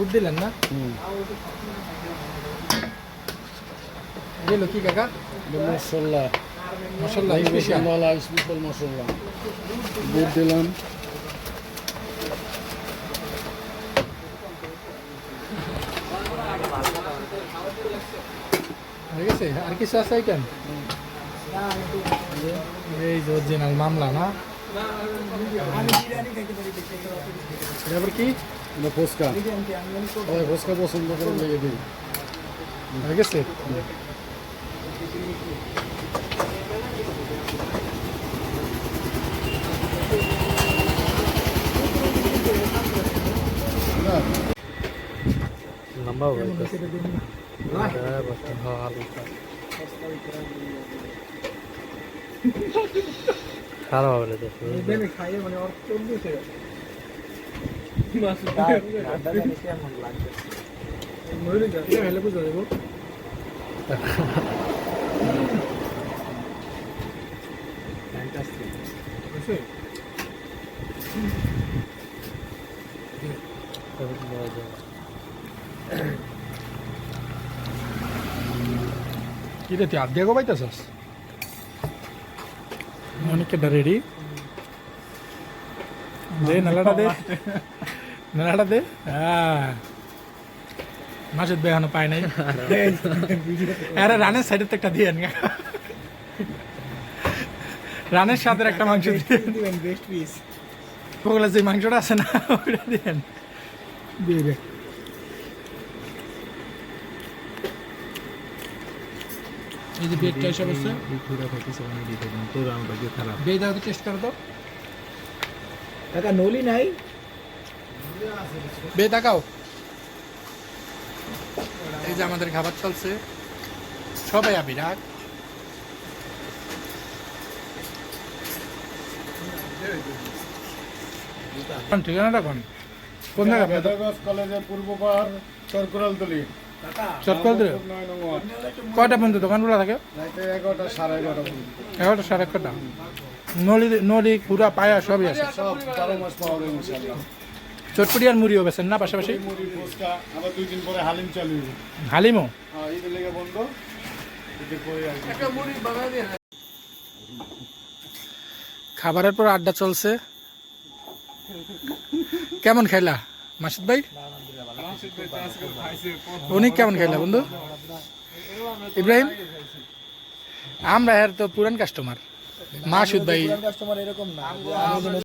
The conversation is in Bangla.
বুট দিলেন না? দিল কি কাকা? মশলা মশলা স্পেশাল স্পেশাল মশলা বুট দিলাম। হয়ে গেছে? আর কিছু আছে আইটেম? এই যে অরিজিনাল মামলা না? এবার কি? ফুচকা সবাই ফুচকা পছন্দ করে লেগে দিই। হয়ে গেছে? লম্বা হবে খারাপ হবে খাইয়ে মানে ওর চলবে বুঝা দেবো। কি রে তুই হাত দিয়ে গোবাইতেছস? অনেকটা রেডি দে, নালাটা দে, নালাটা দে। হ্যাঁ, মাসুদ বেহানো পায় নাই। আরে রানের সাইডে তো একটা দিয়ে রানের সাথে একটা মাংস দিবেন, বেস্ট পিস। ওগুলো যে মাংসটা আছে না ওইটা দিবেন, দিয়ে দে। এই যে বেডটা এসে বসছে, বেদ টেস্ট করো তো কাকা। নলি নাই, বে তাকাও। এই যে আমাদের খাবার চলছে, সবাই বিরাট। ঠিকানাটা কোন কোন জায়গা? কলেজের পূর্ব পার চরকুরালতলি। চটকলদের কয়টা পর্যন্ত দোকান খোলা থাকে? 11টা সাড়ে 11টা। 11টা সাড়ে 11টা। নলি নলি খুরা পায়া সবই আছে। সব 12 মাস পাওয়া যায় ইনশাআল্লাহ। চটপটি আর মুড়িও বেছেন না পাশাপাশি? মুড়ি ফুচকা, আবার 2 দিন পরে হালিম চালু হবে। হালিমও? হ্যাঁ, ঈদের লেগে বন্ধ, ঈদের পরে একটা মুড়ি বানাই দিয়ে। খাবারের পর আড্ডা চলছে। কেমন খাইলা মাসুদ ভাই? অনেক কেমন খাইলা বন্ধু? ইব্রাহিম, আমরা এর তো পুরান কাস্টমার। মাসুদ ভাই